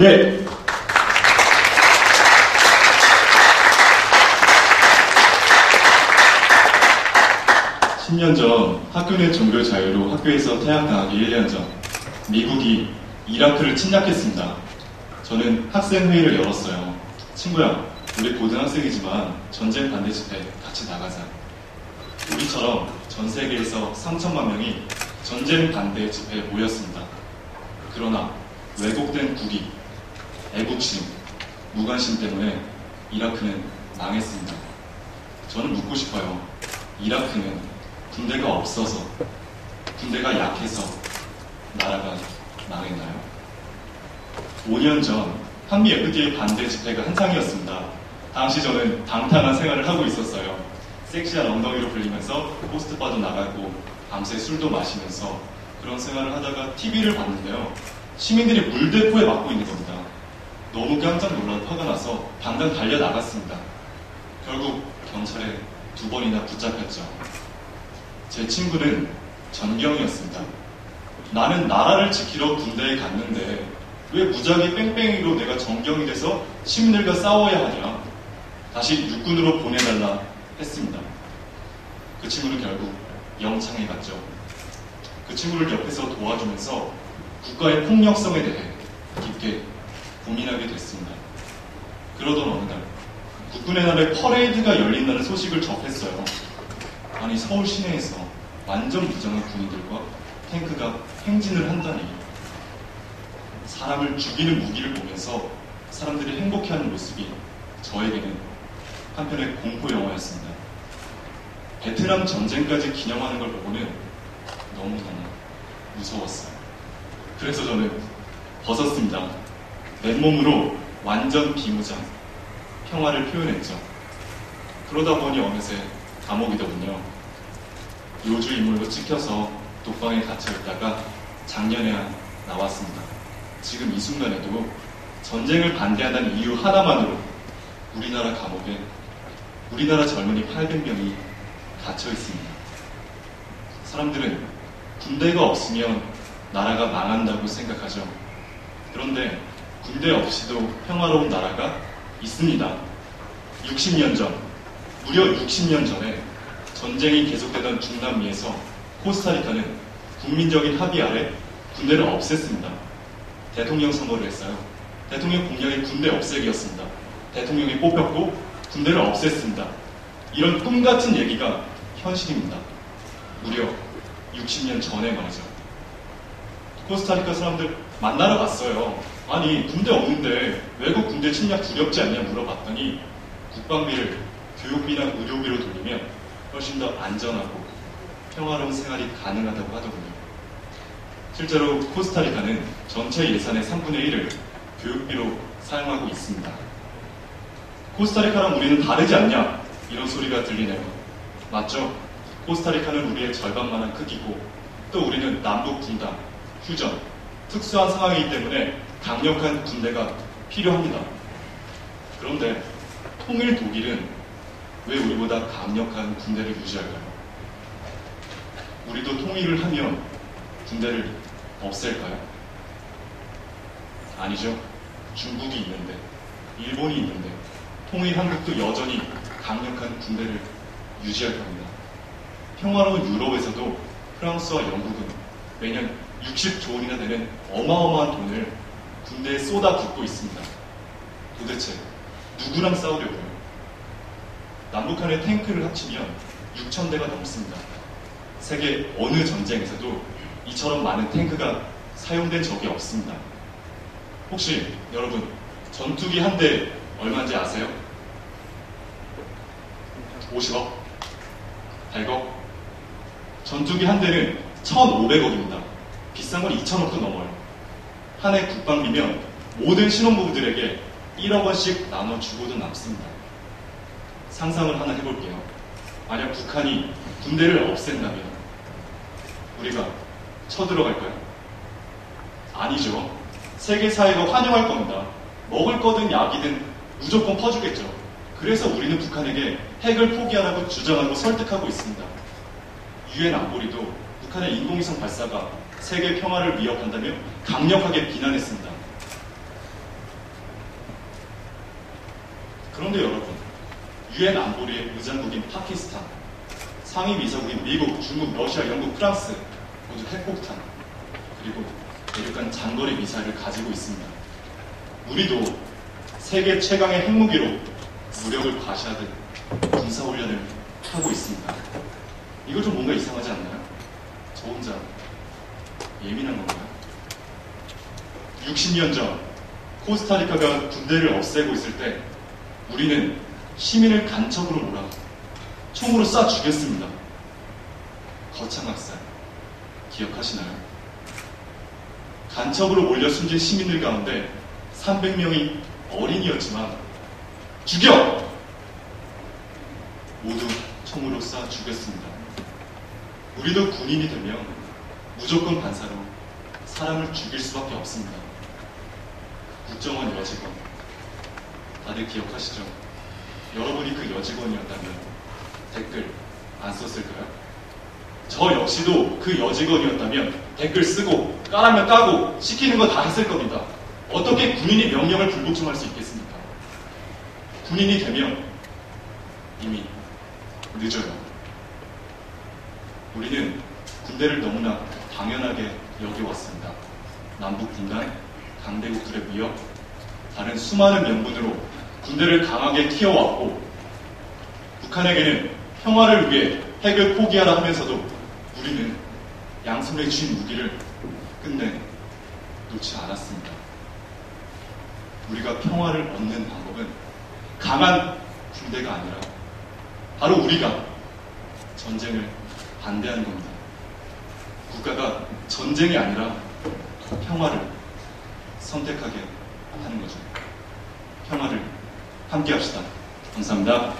네. (10년) 전 학교 내 종교 자유로 학교에서 퇴학당하기 1년 전 미국이 이라크를 침략했습니다. 저는 학생회의를 열었어요. 친구야, 우리 고등학생이지만 전쟁 반대 집회 같이 나가자. 우리처럼 전 세계에서 3천만 명이 전쟁 반대 집회에 모였습니다. 그러나 왜곡된 국익, 애국심, 무관심 때문에 이라크는 망했습니다. 저는 묻고 싶어요. 이라크는 군대가 없어서, 군대가 약해서 나라가 망했나요? 5년 전 한미 FTA 반대 집회가 한창이었습니다. 당시 저는 방탕한 생활을 하고 있었어요. 섹시한 엉덩이로 불리면서 포스트바도 나가고 밤새 술도 마시면서 그런 생활을 하다가 TV를 봤는데요. 시민들이 물대포에 맞고 있는 겁니다. 너무 깜짝 놀라 화가 나서 당장 달려나갔습니다. 결국 경찰에 2번이나 붙잡혔죠. 제 친구는 전경이었습니다. 나는 나라를 지키러 군대에 갔는데 왜 무작위 뺑뺑이로 내가 전경이 돼서 시민들과 싸워야 하냐. 다시 육군으로 보내달라 했습니다. 그 친구는 결국 영창에 갔죠. 그 친구를 옆에서 도와주면서 국가의 폭력성에 대해 깊게 고민하게 됐습니다. 그러던 어느 날 국군의 날에 퍼레이드가 열린다는 소식을 접했어요. 아니, 서울 시내에서 완전 무장한 군인들과 탱크가 행진을 한다니. 사람을 죽이는 무기를 보면서 사람들이 행복해하는 모습이 저에게는 한편의 공포 영화였습니다. 베트남 전쟁까지 기념하는 걸 보고는 너무너무 무서웠어요. 그래서 저는 벗었습니다. 맨몸으로 완전 비무장, 평화를 표현했죠. 그러다 보니 어느새 감옥이더군요. 요주 인물로 찍혀서 독방에 갇혀있다가 작년에야 나왔습니다. 지금 이 순간에도 전쟁을 반대한다는 이유 하나만으로 우리나라 감옥에 우리나라 젊은이 800명이 갇혀있습니다. 사람들은 군대가 없으면 나라가 망한다고 생각하죠. 그런데 군대 없이도 평화로운 나라가 있습니다. 60년 전, 무려 60년 전에 전쟁이 계속되던 중남미에서 코스타리카는 국민적인 합의 아래 군대를 없앴습니다. 대통령 선거를 했어요. 대통령 공약이 군대 없애기였습니다. 대통령이 뽑혔고 군대를 없앴습니다. 이런 꿈같은 얘기가 현실입니다. 무려 60년 전에 말이죠. 코스타리카 사람들 만나러 갔어요. 아니, 군대 없는데 외국 군대 침략 두렵지 않냐 물어봤더니 국방비를 교육비나 의료비로 돌리면 훨씬 더 안전하고 평화로운 생활이 가능하다고 하더군요. 실제로 코스타리카는 전체 예산의 3분의 1을 교육비로 사용하고 있습니다. 코스타리카랑 우리는 다르지 않냐? 이런 소리가 들리네요. 맞죠? 코스타리카는 우리의 절반만한 크기고 또 우리는 남북 분단, 휴전, 특수한 상황이기 때문에 강력한 군대가 필요합니다. 그런데 통일 독일은 왜 우리보다 강력한 군대를 유지할까요? 우리도 통일을 하면 군대를 없앨까요? 아니죠. 중국이 있는데, 일본이 있는데, 통일 한국도 여전히 강력한 군대를 유지할 겁니다. 평화로운 유럽에서도 프랑스와 영국은 매년 60조 원이나 되는 어마어마한 돈을 군대에 쏟아붓고 있습니다. 도대체 누구랑 싸우려고요? 남북한의 탱크를 합치면 6,000대가 넘습니다. 세계 어느 전쟁에서도 이처럼 많은 탱크가 사용된 적이 없습니다. 혹시 여러분 전투기 한 대 얼마인지 아세요? 50억? 100억? 전투기 한 대는 1,500억입니다. 비싼 건 2,000억도 넘어요. 한 해 국방비면 모든 신혼부부들에게 1억 원씩 나눠주고도 남습니다. 상상을 하나 해볼게요. 만약 북한이 군대를 없앤다면 우리가 쳐들어갈까요? 아니죠. 세계 사회가 환영할 겁니다. 먹을 거든 약이든 무조건 퍼주겠죠. 그래서 우리는 북한에게 핵을 포기하라고 주장하고 설득하고 있습니다. 유엔 안보리도 북한의 인공위성 발사가 세계 평화를 위협한다며 강력하게 비난했습니다. 그런데 여러분, 유엔 안보리의 의장국인 파키스탄, 상위 미사국인 미국, 중국, 러시아, 영국, 프랑스 모두 핵폭탄 그리고 대륙간 장거리 미사일을 가지고 있습니다. 우리도 세계 최강의 핵무기로 무력을 과시하듯 군사훈련을 하고 있습니다. 이거 좀 뭔가 이상하지 않나요? 저 혼자 예민한 건가요? 60년 전 코스타리카가 군대를 없애고 있을 때 우리는 시민을 간첩으로 몰아 총으로 쏴 죽였습니다. 거창학살 기억하시나요? 간첩으로 몰려 숨진 시민들 가운데 300명이 어린이였지만 죽여! 모두 총으로 쏴 죽였습니다. 우리도 군인이 되면 무조건 반사로 사람을 죽일 수밖에 없습니다. 국정원 여직원 다들 기억하시죠? 여러분이 그 여직원이었다면 댓글 안 썼을까요? 저 역시도 그 여직원이었다면 댓글 쓰고 까라면 까고 시키는 거 다 했을 겁니다. 어떻게 군인이 명령을 불복종할 수 있겠습니까? 군인이 되면 이미 늦어요. 우리는 군대를 너무나 당연하게 여겨왔습니다. 남북분단, 강대국들의 위협, 다른 수많은 명분으로 군대를 강하게 키워왔고 북한에게는 평화를 위해 핵을 포기하라 하면서도 우리는 양손에 쥔 무기를 끝내 놓지 않았습니다. 우리가 평화를 얻는 방법은 강한 군대가 아니라 바로 우리가 전쟁을 반대하는 겁니다. 국가가 전쟁이 아니라 평화를 선택하게 하는 거죠. 평화를 함께 합시다. 감사합니다.